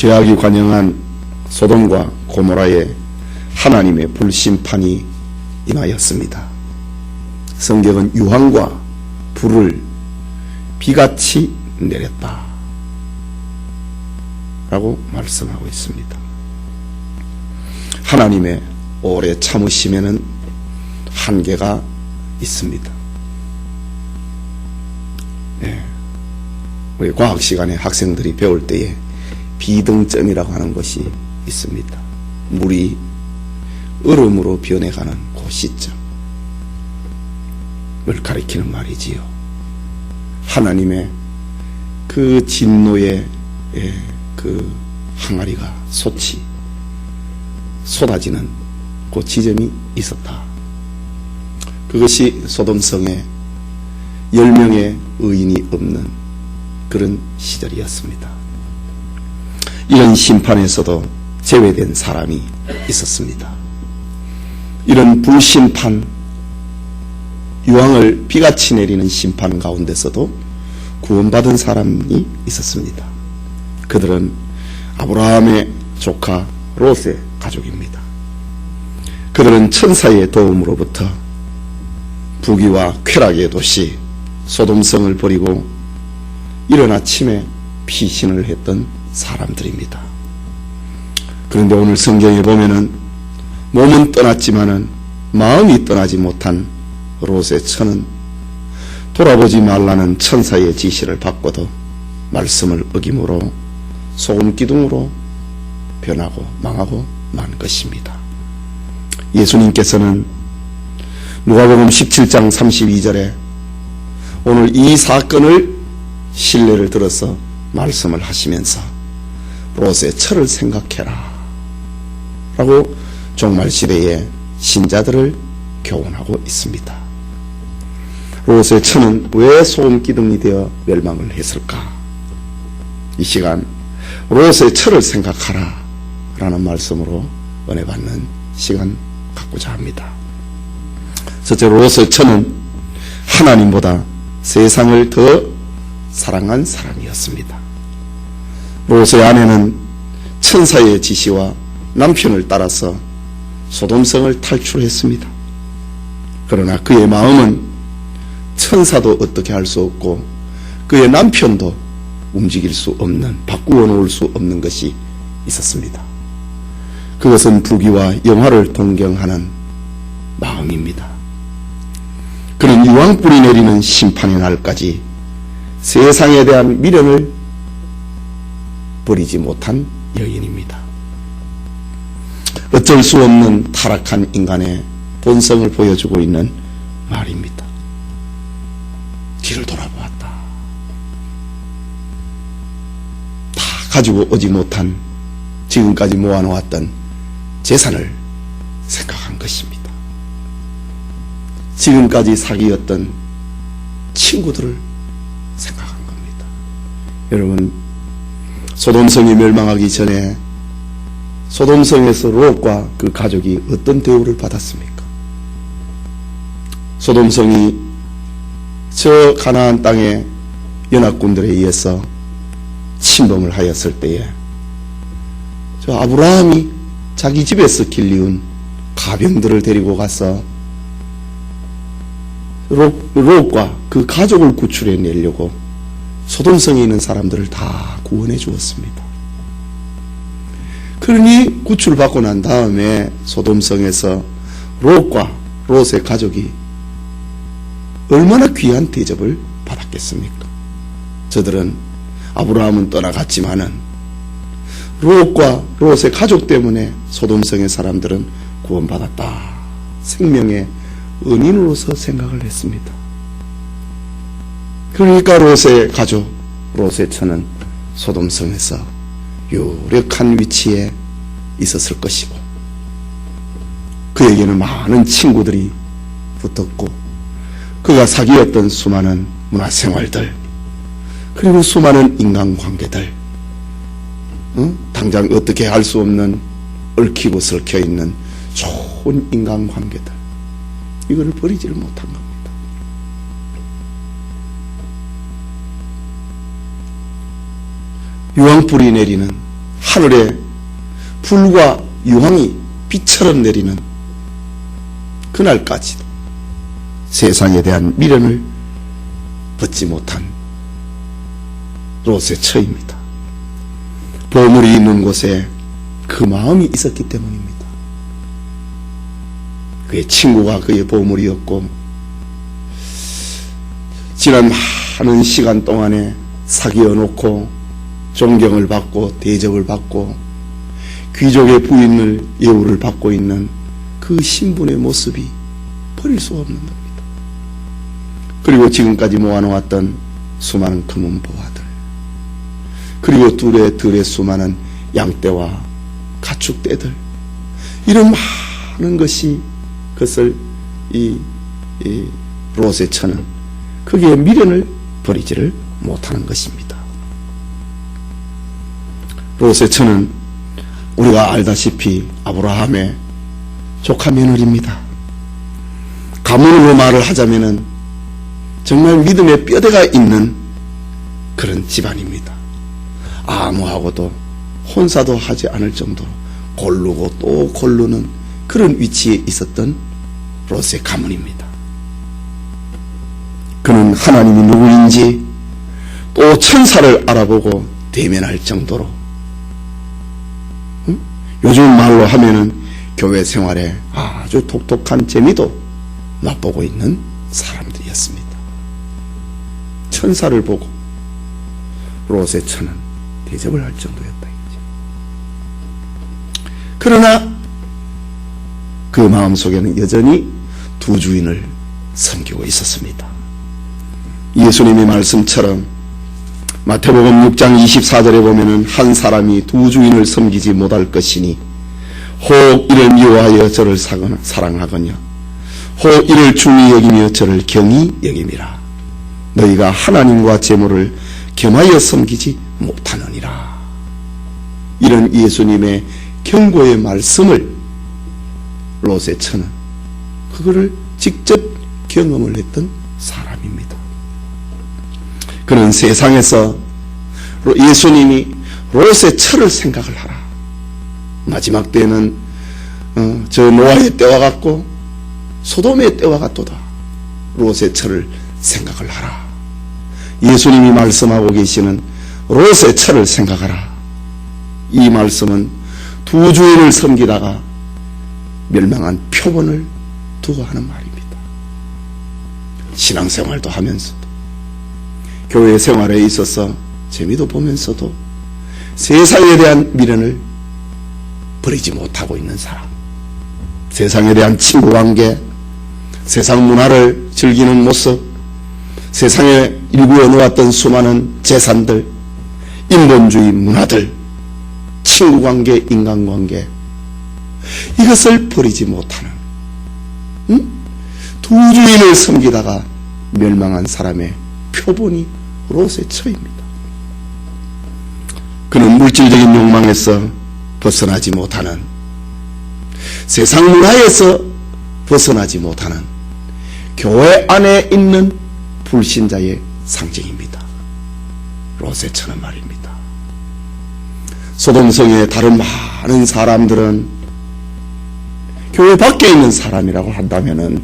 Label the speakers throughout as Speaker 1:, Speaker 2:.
Speaker 1: 죄악이 관영한 소돔과 고모라에 하나님의 불심판이 임하였습니다. 성경은 유황과 불을 비같이 내렸다 라고 말씀하고 있습니다. 하나님의 오래 참으심에는 한계가 있습니다. 우리 과학 시간에 학생들이 배울 때에 비등점이라고 하는 것이 있습니다. 물이 얼음으로 변해가는 그 시점을 가리키는 말이지요. 하나님의 그 진노의 그 항아리가 쏟아지는 그 지점이 있었다. 그것이 소돔성에 10명의 의인이 없는 그런 시절이었습니다. 이런 심판에서도 제외된 사람이 있었습니다. 이런 불심판, 유황을 비같이 내리는 심판 가운데서도 구원받은 사람이 있었습니다. 그들은 아브라함의 조카 롯의 가족입니다. 그들은 천사의 도움으로부터 부귀와 쾌락의 도시 소돔성을 버리고 이른 아침에 피신을 했던 사람들입니다. 그런데 오늘 성경에 보면은 몸은 떠났지만은 마음이 떠나지 못한 롯의 처는 돌아보지 말라는 천사의 지시를 받고도 말씀을 어김으로 소금기둥으로 변하고 망하고 만 것입니다. 예수님께서는 누가복음 17장 32절에 오늘 이 사건을 신뢰를 들어서 말씀을 하시면서 롯의 처를 생각해라 라고 종말시대의 신자들을 교훈하고 있습니다. 롯의 처는 왜 소금기둥이 되어 멸망을 했을까? 이 시간 롯의 처를 생각하라 라는 말씀으로 은혜 받는 시간 갖고자 합니다. 첫째, 롯의 처는 하나님보다 세상을 더 사랑한 사람이었습니다. 롯의 아내는 천사의 지시와 남편을 따라서 소돔성을 탈출했습니다. 그러나 그의 마음은 천사도 어떻게 할 수 없고 그의 남편도 움직일 수 없는, 바꾸어 놓을 수 없는 것이 있었습니다. 그것은 부귀와 영화를 동경하는 마음입니다. 그는 유황불이 내리는 심판의 날까지 세상에 대한 미련을 버리지 못한 여인입니다. 어쩔 수 없는 타락한 인간의 본성을 보여주고 있는 말입니다. 뒤를 돌아보았다. 다 가지고 오지 못한 지금까지 모아놓았던 재산을 생각한 것입니다. 지금까지 사귀었던 친구들을 생각한 겁니다. 여러분, 소돔성이 멸망하기 전에 소돔성에서 롯과 그 가족이 어떤 대우를 받았습니까? 소돔성이 저 가나안 땅의 연합군들에 의해서 침범을 하였을 때에 저 아브라함이 자기 집에서 길리운 가병들을 데리고 가서 롯과 그 가족을 구출해 내려고 소돔성에 있는 사람들을 다 구원해 주었습니다. 그러니 구출받고 난 다음에 소돔성에서 롯과 롯의 가족이 얼마나 귀한 대접을 받았겠습니까? 저들은 아브라함은 떠나갔지만은 롯과 롯의 가족 때문에 소돔성의 사람들은 구원받았다. 생명의 은인으로서 생각을 했습니다. 그러니까 롯의 가족, 롯의 처는 소돔성에서 유력한 위치에 있었을 것이고 그에게는 많은 친구들이 붙었고 그가 사귀었던 수많은 문화생활들 그리고 수많은 인간관계들 당장 어떻게 할 수 없는 얽히고 설켜 있는 좋은 인간관계들 이거를 버리지를 못한 겁니다. 유황불이 내리는 하늘에 불과 유황이 비처럼 내리는 그날까지도 세상에 대한 미련을 벗지 못한 롯의 처입니다. 보물이 있는 곳에 그 마음이 있었기 때문입니다. 그의 친구가 그의 보물이었고, 지난 많은 시간 동안에 사귀어 놓고 존경을 받고 대접을 받고 귀족의 부인을 예우를 받고 있는 그 신분의 모습이 버릴 수 없는 겁니다. 그리고 지금까지 모아놓았던 수많은 금은 보화들, 그리고 들의 수많은 양떼와 가축떼들, 이런 많은 것이, 그것을 이 롯의 처는 거기에 미련을 버리지를 못하는 것입니다. 롯의 처는 우리가 알다시피 아브라함의 조카 며느리입니다. 가문으로 말을 하자면은 정말 믿음의 뼈대가 있는 그런 집안입니다. 아무하고도 혼사도 하지 않을 정도로 고르고 또 고르는 그런 위치에 있었던 롯의 가문입니다. 그는 하나님이 누구인지 또 천사를 알아보고 대면할 정도로, 요즘 말로 하면은 교회 생활에 아주 독특한 재미도 맛보고 있는 사람들이었습니다. 천사를 보고 롯의 처는 대접을 할 정도였다. 그러나 그 마음속에는 여전히 두 주인을 섬기고 있었습니다. 예수님의 말씀처럼 마태복음 6장 24절에 보면은 한 사람이 두 주인을 섬기지 못할 것이니 혹 이를 미워하여 저를 사랑하거냐 혹 이를 중히 여기며 저를 경히 여김이라. 너희가 하나님과 재물을 겸하여 섬기지 못하느니라. 이런 예수님의 경고의 말씀을 롯의 처는 그거를 직접 경험을 했던 사람입니다. 그는 세상에서 예수님이 롯의 처를 생각을 하라, 마지막 때는 저 노아의 때와 같고 소돔의 때와 같도다, 롯의 처를 생각을 하라. 예수님이 말씀하고 계시는 롯의 처를 생각하라, 이 말씀은 두 주인을 섬기다가 멸망한 표본을 두고 하는 말입니다. 신앙생활도 하면서도 교회 생활에 있어서 재미도 보면서도 세상에 대한 미련을 버리지 못하고 있는 사람, 세상에 대한 친구관계, 세상 문화를 즐기는 모습, 세상에 일구어 놓았던 수많은 재산들, 인본주의 문화들, 친구관계, 인간관계, 이것을 버리지 못하는 두 주인을 섬기다가 멸망한 사람의 표본이 롯의 처입니다. 그는 물질적인 욕망에서 벗어나지 못하는, 세상 문화에서 벗어나지 못하는 교회 안에 있는 불신자의 상징입니다. 롯의 처는 말입니다. 소돔성의 다른 많은 사람들은 교회 밖에 있는 사람이라고 한다면은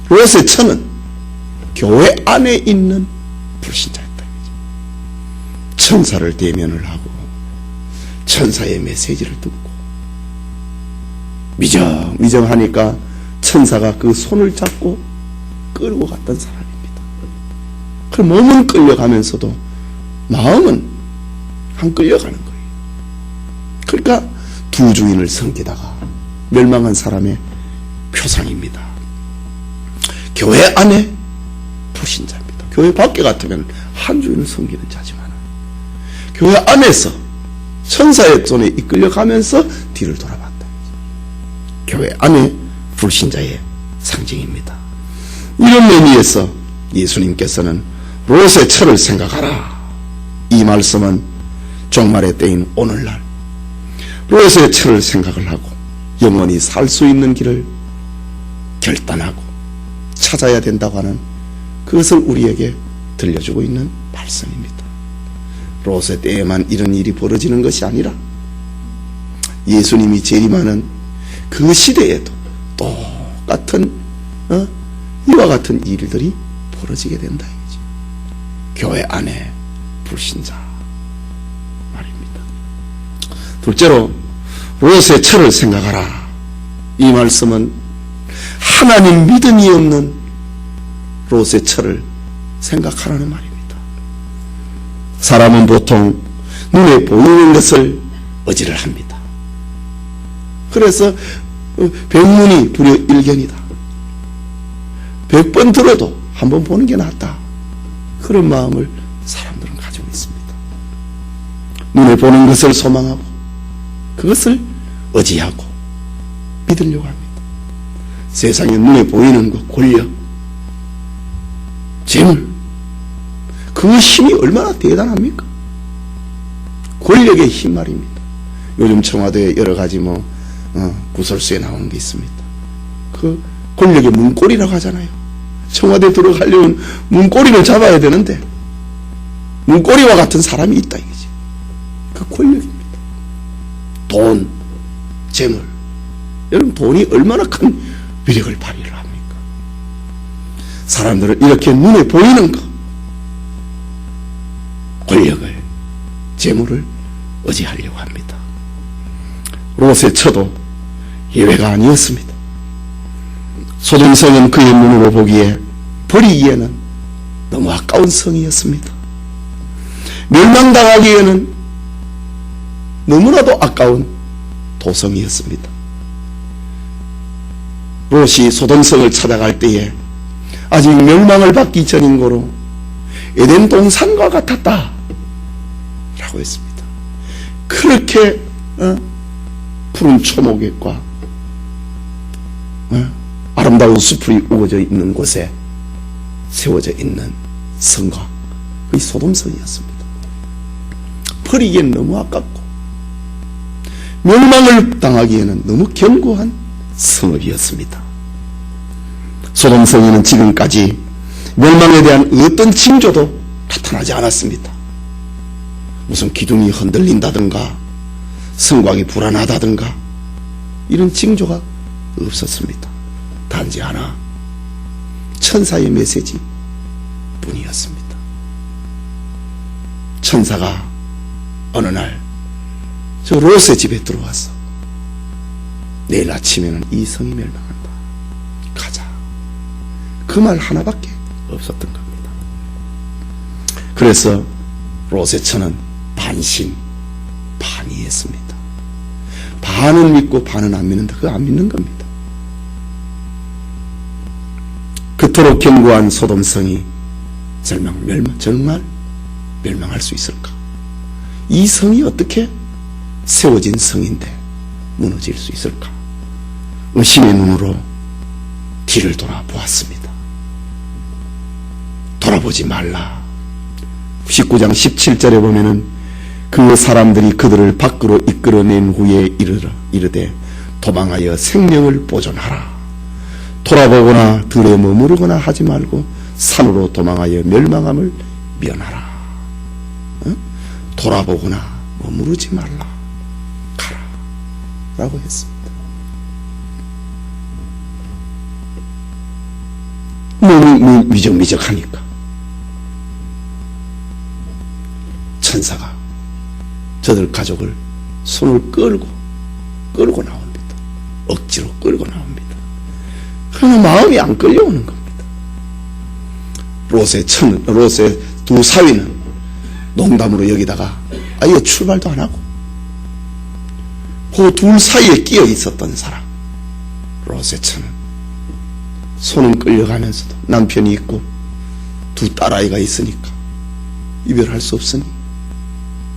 Speaker 1: 롯의 처는 교회 안에 있는 불신자였다. 천사를 대면을 하고 천사의 메시지를 듣고 미정하니까 천사가 그 손을 잡고 끌고 갔던 사람입니다. 그 몸은 끌려가면서도 마음은 안 끌려가는 거예요. 그러니까 두 주인을 섬기다가 멸망한 사람의 표상입니다. 교회 안에 불신자입니다. 교회 밖에 같으면 한 주인을 섬기는 자지만 교회 안에서 천사의 손에 이끌려가면서 뒤를 돌아봤다. 교회 안에 불신자의 상징입니다. 이런 의미에서 예수님께서는 롯의 처를 생각하라, 이 말씀은 종말의 때인 오늘날 롯의 처를 생각을 하고 영원히 살 수 있는 길을 결단하고 찾아야 된다고 하는 그것을 우리에게 들려주고 있는 말씀입니다. 롯의 때에만 이런 일이 벌어지는 것이 아니라 예수님이 재림하는 그 시대에도 똑같은 이와 같은 일들이 벌어지게 된다 이거지. 교회 안에 불신자 말입니다. 둘째로 롯의 철을 생각하라. 이 말씀은 하나님 믿음이 없는 롯의 철을 생각하라는 말입니다. 사람은 보통 눈에 보이는 것을 의지를 합니다. 그래서 백문이 불여일견이다. 100번 들어도 한 번 보는 게 낫다. 그런 마음을 사람들은 가지고 있습니다. 눈에 보는 것을 소망하고 그것을 의지하고 믿으려고 합니다. 세상에 눈에 보이는 것, 권력, 재물, 그 힘이 얼마나 대단합니까? 권력의 힘 말입니다. 요즘 청와대에 여러 가지 구설수에 나오는 게 있습니다. 그 권력의 문고리라고 하잖아요. 청와대 들어가려면 문고리를 잡아야 되는데 문고리와 같은 사람이 있다 이거지. 그 권력입니다. 돈, 재물. 여러분 돈이 얼마나 큰 위력을 발휘를 합니까? 사람들은 이렇게 눈에 보이는 것, 권력을, 재물을 의지하려고 합니다. 롯의 처도 예외가 아니었습니다. 소돔성은 그의 눈으로 보기에 버리기에는 너무 아까운 성이었습니다. 멸망당하기에는 너무나도 아까운 도성이었습니다. 롯이 소돔성을 찾아갈 때에 아직 멸망을 받기 전인 거로 에덴 동산과 같았다 라고 했습니다. 그렇게 푸른 초목과 아름다운 숲이 우거져 있는 곳에 세워져 있는 성과 그 소돔성이었습니다. 버리기엔 너무 아깝고 멸망을 당하기에는 너무 견고한 성읍이었습니다. 소돔성에는 지금까지 멸망에 대한 어떤 징조도 나타나지 않았습니다. 무슨 기둥이 흔들린다든가 성곽이 불안하다든가 이런 징조가 없었습니다. 단지 하나, 천사의 메시지 뿐이었습니다. 천사가 어느 날 저 롯의 집에 들어와서 내일 아침에는 이 성이 멸망한다. 가자. 그 말 하나밖에 없었던 겁니다. 그래서 롯의 처는 반신반의했습니다. 반은 믿고 반은 안 믿는다. 그거 안 믿는 겁니다. 그토록 견고한 소돔성이 정말 멸망할 수 있을까? 이 성이 어떻게 세워진 성인데 무너질 수 있을까? 의심의 눈으로 뒤를 돌아보았습니다. 돌아보지 말라. 19장 17절에 보면은 그 사람들이 그들을 밖으로 이끌어낸 후에 이르되 도망하여 생명을 보존하라. 돌아보거나 들에 머무르거나 하지 말고 산으로 도망하여 멸망함을 면하라. 돌아보거나 머무르지 말라. 가라. 라고 했습니다. 너무 미적미적하니까 천사가 저들 가족을 손을 끌고 나옵니다. 억지로 끌고 나옵니다. 그러나 마음이 안 끌려오는 겁니다. 롯의 두 사위는 농담으로 여기다가 아예 출발도 안 하고 그 둘 사이에 끼어 있었던 사람 롯의 처는 손은 끌려가면서도 남편이 있고 두 딸아이가 있으니까 이별할 수 없으니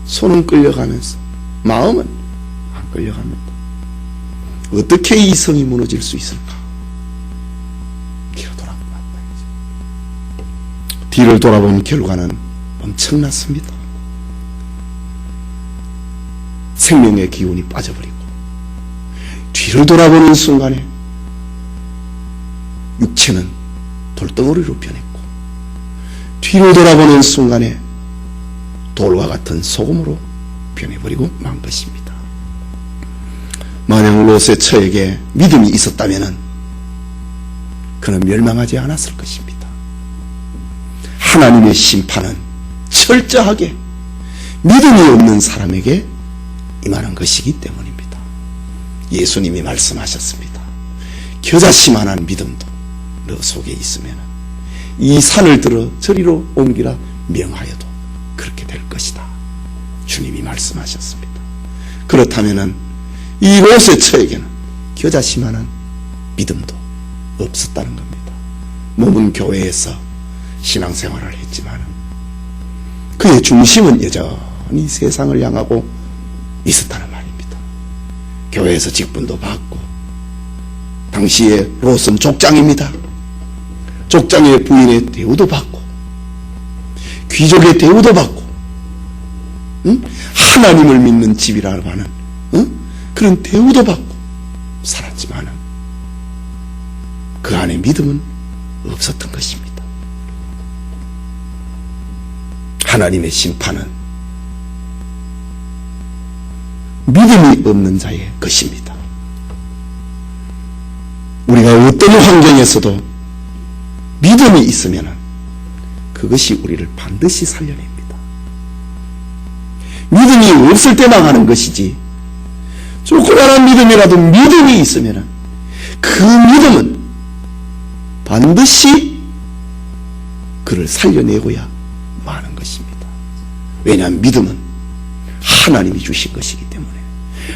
Speaker 1: 손은 끌려가면서 마음은 안 끌려갑니다. 어떻게 이 성이 무너질 수 있을까? 뒤로 돌아봤다. 뒤를 돌아본 결과는 엄청났습니다. 생명의 기운이 빠져버리고 뒤를 돌아보는 순간에 육체는 돌덩어리로 변했고 뒤를 돌아보는 순간에 돌과 같은 소금으로 변해버리고 만 것입니다. 만약 롯의 처에게 믿음이 있었다면 그는 멸망하지 않았을 것입니다. 하나님의 심판은 철저하게 믿음이 없는 사람에게 임하는 것이기 때문입니다. 예수님이 말씀하셨습니다. 겨자씨만한 믿음도 너 속에 있으면 이 산을 들어 저리로 옮기라 명하여도 그렇게 될 것이다. 주님이 말씀하셨습니다. 그렇다면 이 롯의 처에게는 겨자씨만한 믿음도 없었다는 겁니다. 몸은 교회에서 신앙생활을 했지만 그의 중심은 여전히 세상을 향하고 있었다는 말입니다. 교회에서 직분도 받고, 당시에 롯은 족장입니다. 족장의 부인의 대우도 받고, 귀족의 대우도 받고, 하나님을 믿는 집이라고 하는 그런 대우도 받고 살았지만 그 안에 믿음은 없었던 것입니다. 하나님의 심판은 믿음이 없는 자의 것입니다. 우리가 어떤 환경에서도 믿음이 있으면 그것이 우리를 반드시 살려냅니다. 믿음이 없을 때 망하는 것이지, 조그마한 믿음이라도 믿음이 있으면 그 믿음은 반드시 그를 살려내고야 마는 것입니다. 왜냐하면 믿음은 하나님이 주신 것이기 때문에,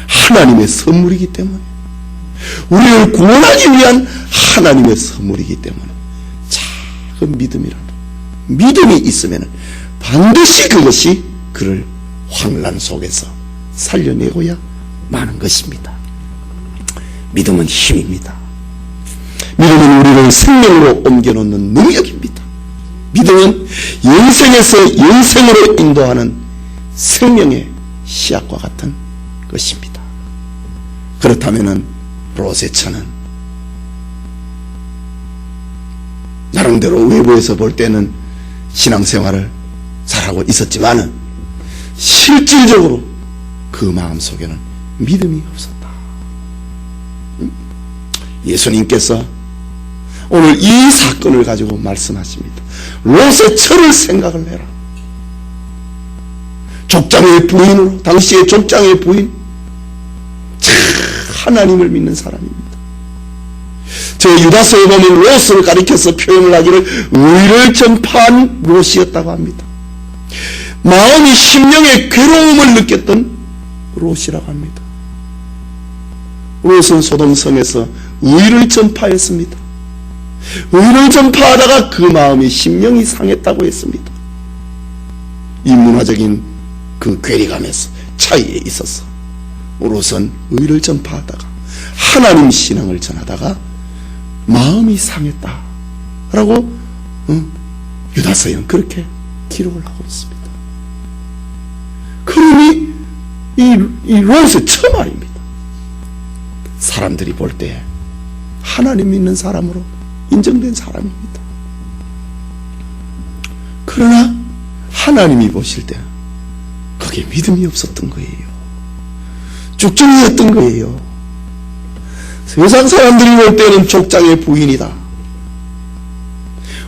Speaker 1: 하나님의 선물이기 때문에, 우리를 구원하기 위한 하나님의 선물이기 때문에 작은 믿음이라도 믿음이 있으면 반드시 그것이 그를 환난 속에서 살려내고야 마는 것입니다. 믿음은 힘입니다. 믿음은 우리를 생명으로 옮겨놓는 능력입니다. 믿음은 영생에서 영생으로 인도하는 생명의 씨앗과 같은 것입니다. 그렇다면 롯의 처는 나름대로 외부에서 볼 때는 신앙생활을 잘하고 있었지만 실질적으로 그 마음속에는 믿음이 없었다. 예수님께서 오늘 이 사건을 가지고 말씀하십니다. 롯의 처를 생각을 해라. 족장의 부인으로, 당시의 족장의 부인, 참 하나님을 믿는 사람입니다. 저 유다서에 보면 롯을 가리켜서 표현을 하기를 의를 전파한 롯이었다고 합니다. 마음이 심령의 괴로움을 느꼈던 롯이라고 합니다. 롯은 소돔성에서 의를 전파했습니다. 의를 전파하다가 그 마음이 심령이 상했다고 했습니다. 이 문화적인 그 괴리감에서 차이에 있어서 롯은 의를 전파하다가 하나님 신앙을 전하다가 마음이 상했다라고 유다서에는 그렇게 기록을 하고 있습니다. 그러니 이 롯의 처 말입니다. 사람들이 볼 때 하나님 믿는 사람으로 인정된 사람입니다. 그러나 하나님이 보실 때는 거기에 믿음이 없었던 거예요. 죽정이었던 거예요. 세상 사람들이 볼 때는 족장의 부인이다,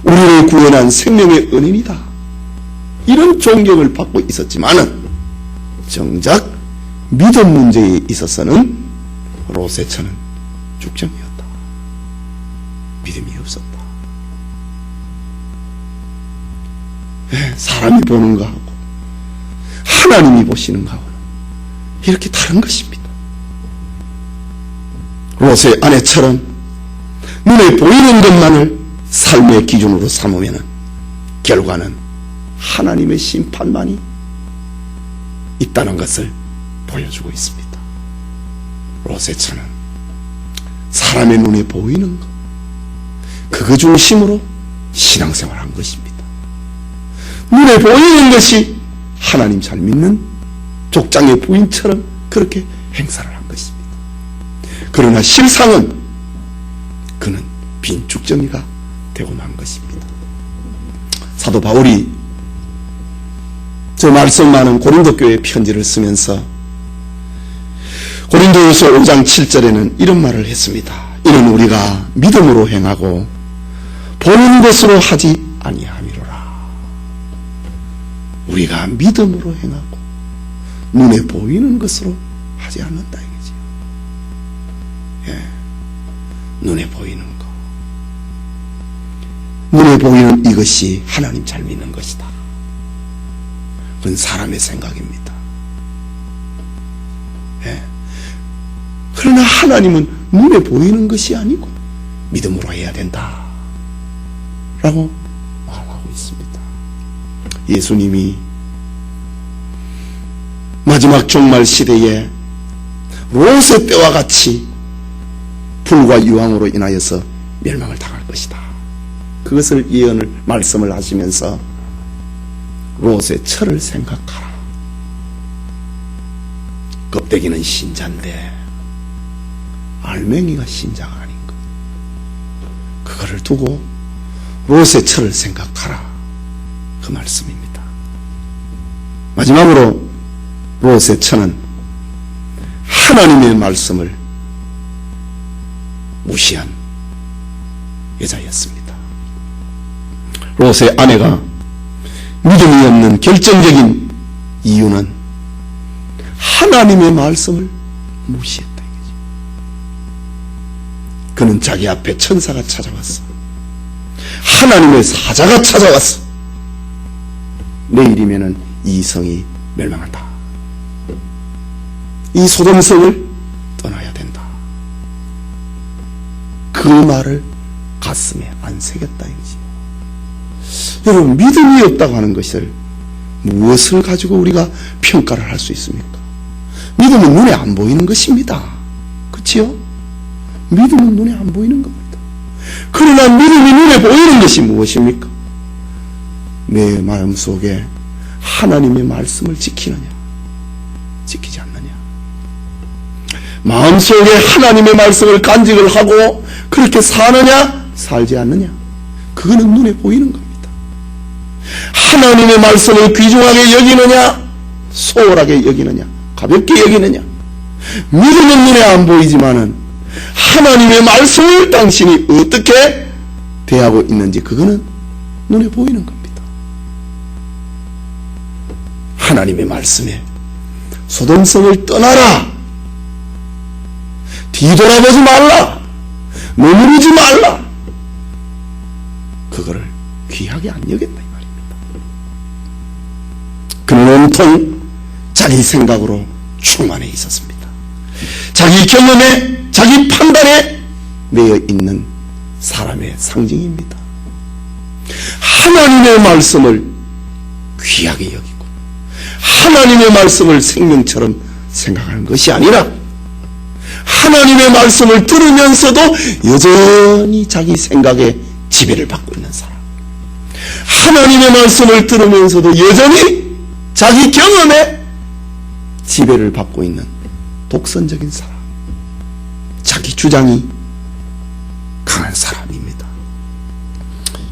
Speaker 1: 우리를 구원한 생명의 은인이다, 이런 존경을 받고 있었지만은 정작 믿음 문제에 있어서는 롯의 처는 죽정이었다. 믿음이 없었다. 사람이 보는 거하고 하나님이 보시는 거하고는 이렇게 다른 것입니다. 롯의 아내처럼 눈에 보이는 것만을 삶의 기준으로 삼으면 결과는 하나님의 심판만이 있다는 것을 보여주고 있습니다. 롯의 처는 사람의 눈에 보이는 것, 그거 중심으로 신앙생활한 것입니다. 눈에 보이는 것이 하나님 잘 믿는 족장의 부인처럼 그렇게 행사를 한 것입니다. 그러나 실상은 그는 빈죽정이가 되고 만 것입니다. 사도 바울이 저 말씀 많은 고린도 교회 편지를 쓰면서 고린도후서 5장 7절에는 이런 말을 했습니다. 이는 우리가 믿음으로 행하고 보는 것으로 하지 아니함이로라. 우리가 믿음으로 행하고 눈에 보이는 것으로 하지 않는다 이거지요. 예, 눈에 보이는 것. 눈에 보이는 이것이 하나님 잘 믿는 것이다. 그건 사람의 생각입니다. 예. 그러나 하나님은 눈에 보이는 것이 아니고 믿음으로 해야 된다 라고 말하고 있습니다. 예수님이 마지막 종말 시대에 롯의 때와 같이 불과 유황으로 인하여서 멸망을 당할 것이다. 그것을 예언을 말씀을 하시면서 롯의 철을 생각하라. 껍데기는 신자인데 알맹이가 신자가 아닌 것. 그거를 두고 롯의 철을 생각하라. 그 말씀입니다. 마지막으로 롯의 철은 하나님의 말씀을 무시한 여자였습니다. 롯의 아내가 믿음이 없는 결정적인 이유는 하나님의 말씀을 무시했다 이거죠. 그는 자기 앞에 천사가 찾아왔어. 하나님의 사자가 찾아왔어. 내일이면은 이 성이 멸망한다. 이 소돔성을 떠나야 된다. 그 말을 가슴에 안 새겼다 이거지. 여러분, 믿음이 없다고 하는 것을 무엇을 가지고 우리가 평가를 할 수 있습니까? 믿음은 눈에 안 보이는 것입니다. 그렇지요? 믿음은 눈에 안 보이는 겁니다. 그러나 믿음이 눈에 보이는 것이 무엇입니까? 내 마음속에 하나님의 말씀을 지키느냐, 지키지 않느냐. 마음속에 하나님의 말씀을 간직을 하고 그렇게 사느냐, 살지 않느냐. 그거는 눈에 보이는 겁니다. 하나님의 말씀을 귀중하게 여기느냐, 소홀하게 여기느냐, 가볍게 여기느냐. 믿음은 눈에 안 보이지만은 하나님의 말씀을 당신이 어떻게 대하고 있는지 그거는 눈에 보이는 겁니다. 하나님의 말씀에 소돔성을 떠나라, 뒤돌아보지 말라, 머무르지 말라, 그거를 귀하게 안 여겼다 이 말입니다. 그는 온통 자기 생각으로 충만해 있었습니다. 자기 경험에, 자기 판단에 매여 있는 사람의 상징입니다. 하나님의 말씀을 귀하게 여기고 하나님의 말씀을 생명처럼 생각하는 것이 아니라 하나님의 말씀을 들으면서도 여전히 자기 생각에 지배를 받고 있는 사람, 하나님의 말씀을 들으면서도 여전히 자기 경험에 지배를 받고 있는 독선적인 사람, 자기 주장이 강한 사람입니다.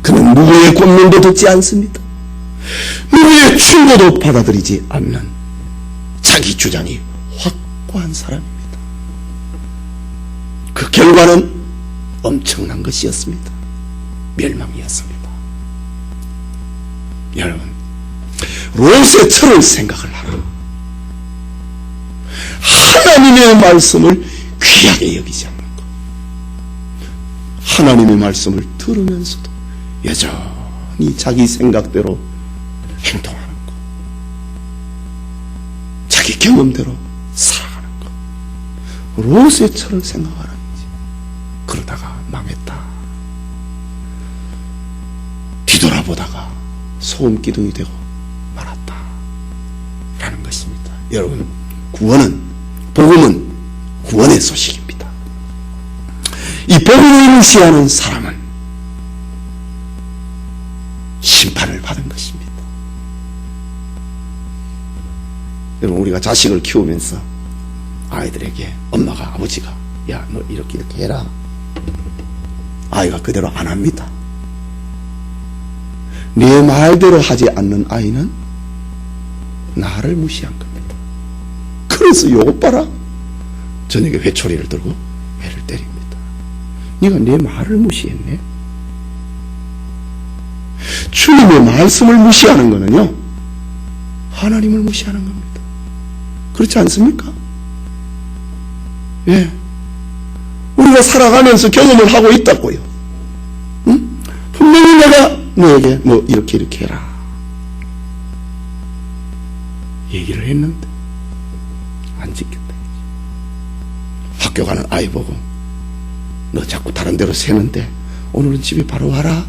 Speaker 1: 그는 누구의 권면도 듣지 않습니다. 누구의 충고도 받아들이지 않는 자기 주장이 확고한 사람입니다. 그 결과는 엄청난 것이었습니다. 멸망이었습니다. 여러분, 롯의 철을 생각을 하라. 하나님의 말씀을 귀하게 여기지 않는 것. 하나님의 말씀을 들으면서도 여전히 자기 생각대로 행동하는 것. 자기 경험대로 살아가는 것. 롯의 철을 생각하라는 거지. 그러다가 망했다. 뒤돌아보다가 소금 기둥이 되고 말았다. 라는 것입니다. 여러분, 구원은, 복음은 구원의 소식입니다. 이 복음을 무시하는 사람은 심판을 받은 것입니다. 여러분, 우리가 자식을 키우면서 아이들에게 엄마가, 아버지가 야, 너 이렇게 해라. 아이가 그대로 안 합니다. 내 말대로 하지 않는 아이는 나를 무시한 겁니다. 그래서 요것 봐라. 저녁에 회초리를 들고 회를 때립니다. 네가 내 말을 무시했네. 주님의 말씀을 무시하는 것은요, 하나님을 무시하는 겁니다. 그렇지 않습니까? 예. 우리가 살아가면서 경험을 하고 있다고요. 응? 분명히 내가 너에게 뭐 이렇게 해라 얘기를 했는데 안 지켰다. 학교 가는 아이 보고 너 자꾸 다른 데로 새는데 오늘은 집에 바로 와라.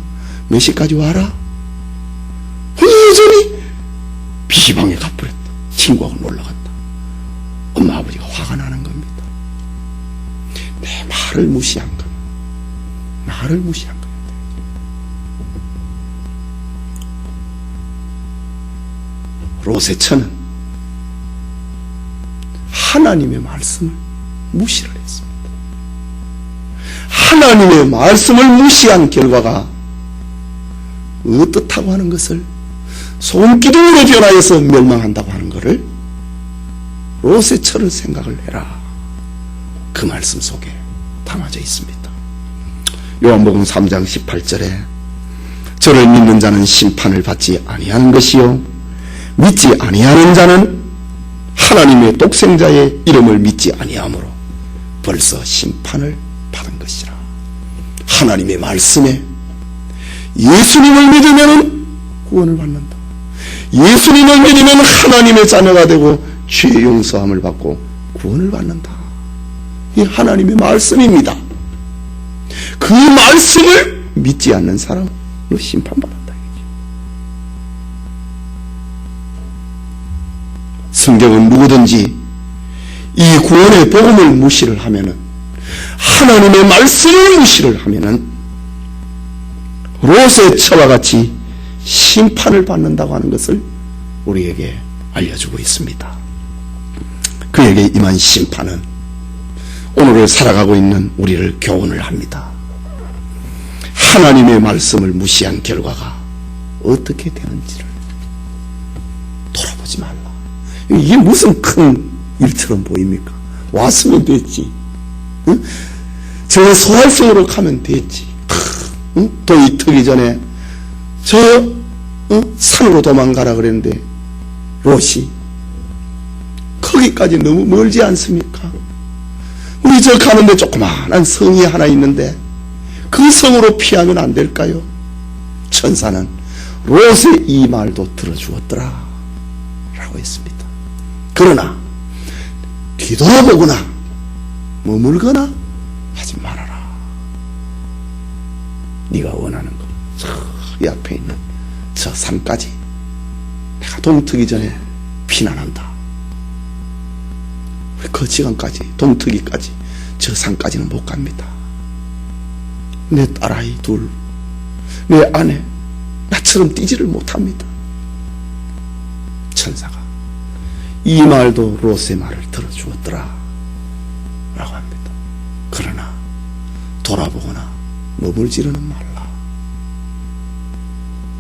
Speaker 1: 몇 시까지 와라. 여전히 PC방에 가버렸다. 친구하고 놀러갔다. 엄마 아버지가 화가 나는 겁니다. 내 말을 무시한 겁니다. 말을 무시한 겁니다. 롯의 처는 하나님의 말씀을 무시를 했습니다. 하나님의 말씀을 무시한 결과가 어떻다고 하는 것을 손기둥으로 변하여서 멸망한다고 하는 것을 롯의 처를 생각을 해라. 그 말씀 속에 담아져 있습니다. 요한복음 3장 18절에 저를 믿는 자는 심판을 받지 아니하는 것이요 믿지 아니하는 자는 하나님의 독생자의 이름을 믿지 아니하므로 벌써 심판을 받은 것이라. 하나님의 말씀에 예수님을 믿으면 구원을 받는다. 예수님을 믿으면 하나님의 자녀가 되고 죄 용서함을 받고 구원을 받는다. 이 하나님의 말씀입니다. 그 말씀을 믿지 않는 사람은 심판받는다. 성경은 누구든지 이 구원의 복음을 무시를 하면은, 하나님의 말씀을 무시를 하면은 롯의 처와 같이 심판을 받는다고 하는 것을 우리에게 알려주고 있습니다. 그에게 임한 심판은 오늘을 살아가고 있는 우리를 교훈을 합니다. 하나님의 말씀을 무시한 결과가 어떻게 되는지를 돌아보지 말라. 이게 무슨 큰 일처럼 보입니까? 왔으면 됐지. 응? 저 소활성으로 가면 됐지. 응? 도이 트기 전에 저 산으로 도망가라 그랬는데 롯이 거기까지 너무 멀지 않습니까? 우리 저 가는데 조그마한 성이 하나 있는데 그 성으로 피하면 안 될까요? 천사는 롯의 이 말도 들어주었더라 라고 했습니다. 그러나 뒤돌아보거나 머물거나 하지 말아라. 네가 원하는 것, 저기 앞에 있는 저 산까지 내가 동트기 전에 피난한다. 그 시간까지, 동트기까지 저 산까지는 못 갑니다. 내 딸아이 둘, 내 아내 나처럼 뛰지를 못합니다. 천사가 이 말도 롯의 말을 들어주었더라 라고 합니다. 그러나 돌아보거나 머물지르는 말라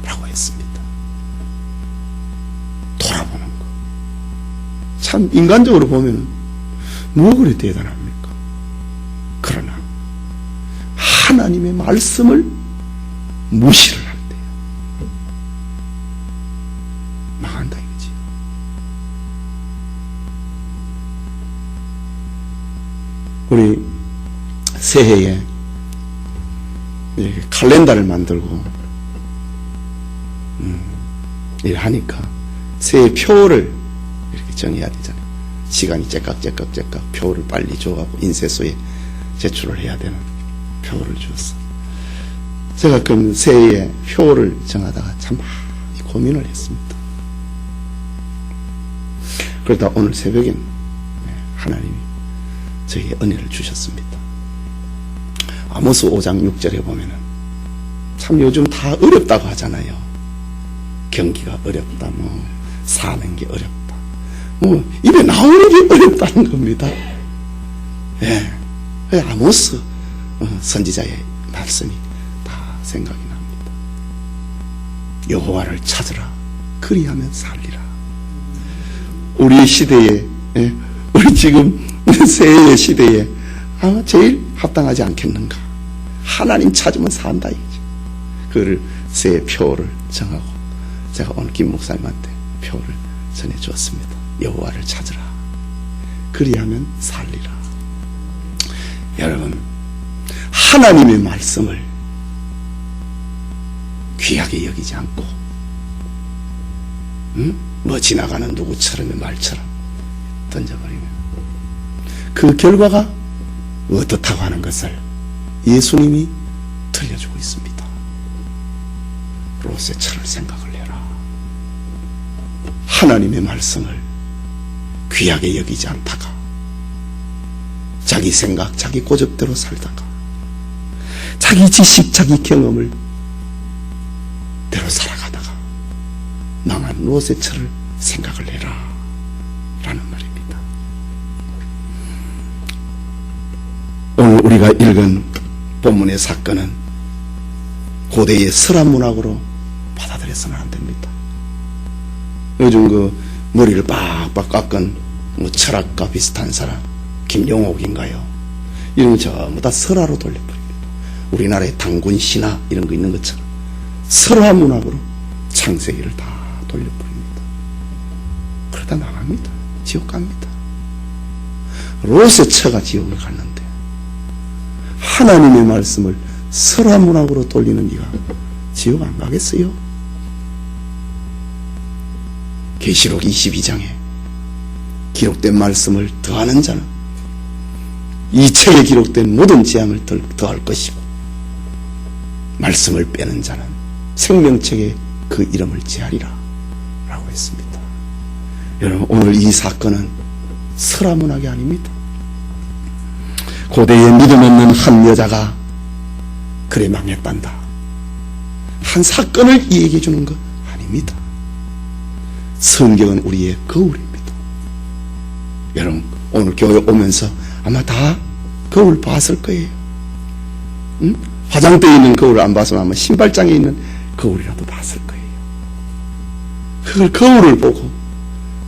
Speaker 1: 라고 했습니다. 돌아보는 거 참 인간적으로 보면 뭐 그리 대단합니까? 그러나 하나님의 말씀을 무시를 할 때요 망한다 이거지. 우리 새해에 이렇게 칼렌더를 만들고 이렇게 하니까 새해 표를 이렇게 정해야 되잖아요. 시간이 째깍째깍 표를 빨리 줘가고 인쇄소에 제출을 해야 되는 표를 주었어. 제가 그럼 새해에 표를 정하다가 참 많이 고민을 했습니다. 그러다 오늘 새벽엔 하나님이 저에게 은혜를 주셨습니다. 아모스 5장 6절에 보면은 참 요즘 다 어렵다고 하잖아요. 경기가 어렵다, 뭐 사는 게 어렵다, 뭐 입에 나오는 게 어렵다는 겁니다. 예, 아모스 선지자의 말씀이 다 생각이 납니다. 여호와를 찾으라, 그리하면 살리라. 우리 시대에, 우리 지금 새해 시대에 아마 제일 합당하지 않겠는가. 하나님 찾으면 산다 이거죠. 그를 새해 표를 정하고 제가 오늘 김 목사님한테 표를 전해주었습니다. 여호와를 찾으라. 그리하면 살리라. 여러분, 하나님의 말씀을 귀하게 여기지 않고 뭐 지나가는 누구처럼의 말처럼 던져버리면 그 결과가 어떻다고 하는 것을 예수님이 들려주고 있습니다. 롯의 철을 생각을 해라. 하나님의 말씀을 귀하게 여기지 않다가 자기 생각, 자기 고집대로 살다가 자기 지식, 자기 경험을 대로 살아가다가 망한 롯의 철을 생각을 해라 라는 말입니다. 오늘 우리가 읽은 본문의 사건은 고대의 서랍문학으로 받아들여서는 안 됩니다. 요즘 그 머리를 빡빡 깎은 철학과 비슷한 사람 김용옥인가요? 이런 거 전부 다 설화로 돌려버립니다. 우리나라의 당군 신화 이런 거 있는 것처럼 설화문학으로 창세기를 다 돌려버립니다. 그러다 나갑니다. 지옥 갑니다. 롯의 처가 지옥을 갔는데 하나님의 말씀을 설화문학으로 돌리는 네가 지옥 안 가겠어요? 계시록 22장에 기록된 말씀을 더하는 자는 이 책에 기록된 모든 재앙을 더할 것이고 말씀을 빼는 자는 생명책에 그 이름을 제하리라 라고 했습니다. 여러분, 오늘 이 사건은 설화문학이 아닙니다. 고대에 믿음 없는 한 여자가 그래 망했단다 한 사건을 얘기해 주는 것 아닙니다. 성경은 우리의 거울입니다. 여러분, 오늘 교회 오면서 아마 다 거울 봤을 거예요. 응? 화장대에 있는 거울을 안 봤으면 아마 신발장에 있는 거울이라도 봤을 거예요. 그걸 거울을 보고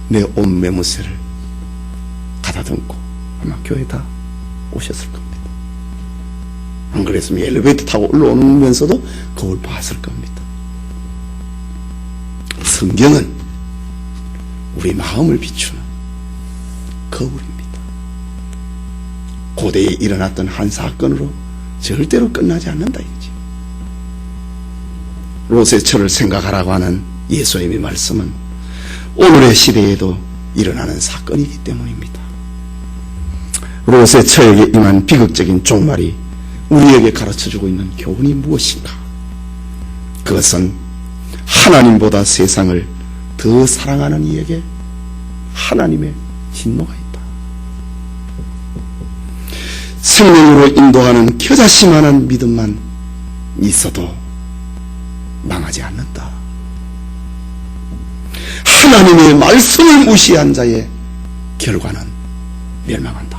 Speaker 1: 내 옷 매무새를 가다듬고 아마 교회 다 오셨을 겁니다. 안 그랬으면 엘리베이터 타고 올라오면서도 거울 봤을 겁니다. 성경은 우리 마음을 비추는 거울입니다. 고대에 일어났던 한 사건으로 절대로 끝나지 않는다 이거지. 롯의 철을 생각하라고 하는 예수님의 말씀은 오늘의 시대에도 일어나는 사건이기 때문입니다. 롯의 처에게 임한 비극적인 종말이 우리에게 가르쳐주고 있는 교훈이 무엇인가? 그것은 하나님보다 세상을 더 사랑하는 이에게 하나님의 진노가 있다. 생명으로 인도하는 겨자씨만한 믿음만 있어도 망하지 않는다. 하나님의 말씀을 무시한 자의 결과는 멸망한다.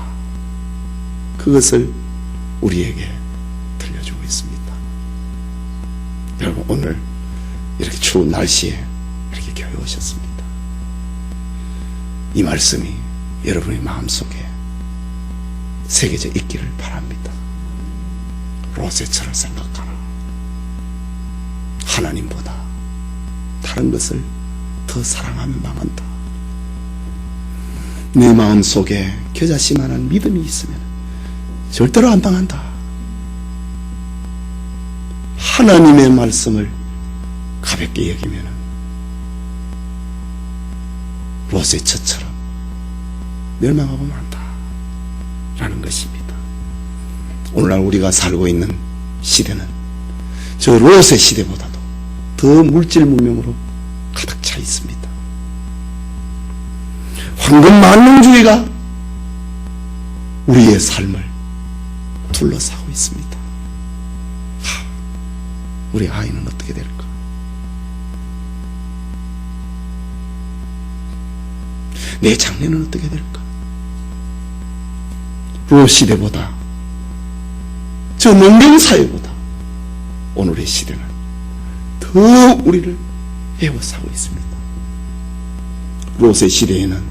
Speaker 1: 그것을 우리에게 들려주고 있습니다. 여러분, 오늘 이렇게 추운 날씨에 이렇게 교회 오셨습니다. 이 말씀이 여러분의 마음속에 새겨져 있기를 바랍니다. 롯의 철을 생각하라. 하나님보다 다른 것을 더 사랑하면 망한다. 내 마음속에 겨자씨만한 믿음이 있으면 절대로 안 망한다. 하나님의 말씀을 가볍게 여기면 롯의 처처럼 멸망하고 만다 라는 것입니다. 오늘날 우리가 살고 있는 시대는 저 롯의 시대보다도 더 물질 문명으로 가득 차 있습니다. 황금 만능주의가 우리의 삶을 둘러싸고 있습니다. 우리 아이는 어떻게 될까? 내 장래는 어떻게 될까? 롯 시대보다, 저 농경사회보다 오늘의 시대는 더 우리를 에워싸고 있습니다. 롯의 시대에는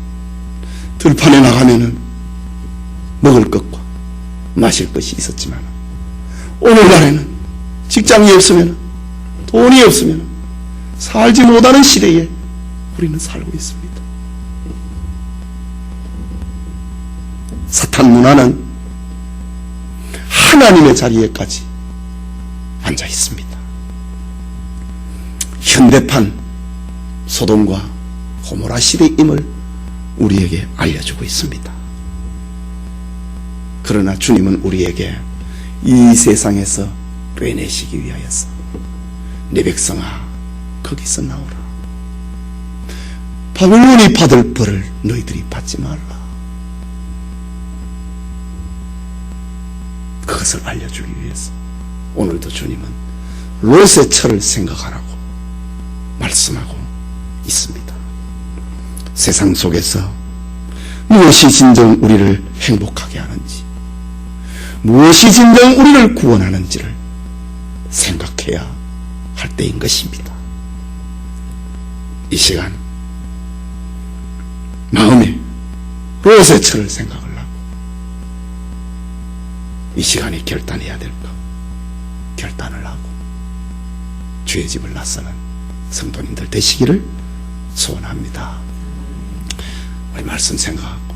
Speaker 1: 들판에 나가면은 먹을 것과 마실 것이 있었지만 오늘날에는 직장이 없으면 돈이 없으면 살지 못하는 시대에 우리는 살고 있습니다. 사탄 문화는 하나님의 자리에까지 앉아 있습니다. 현대판 소돔과 고모라 시대임을 우리에게 알려주고 있습니다. 그러나 주님은 우리에게 이 세상에서 빼내시기 위하여서 내 백성아 거기서 나오라. 바벨론이 받을 벌을 너희들이 받지 말라. 그것을 알려주기 위해서 오늘도 주님은 롯의 철을 생각하라고 말씀하고 있습니다. 세상 속에서 무엇이 진정 우리를 행복하게 하는지, 무엇이 진정 우리를 구원하는지를 생각해야 할 때인 것입니다. 이 시간 마음에 롯의 철을 생각을 하고 이 시간에 결단해야 될 것 결단을 하고 주의 집을 나서는 성도님들 되시기를 소원합니다. 우리 말씀 생각하고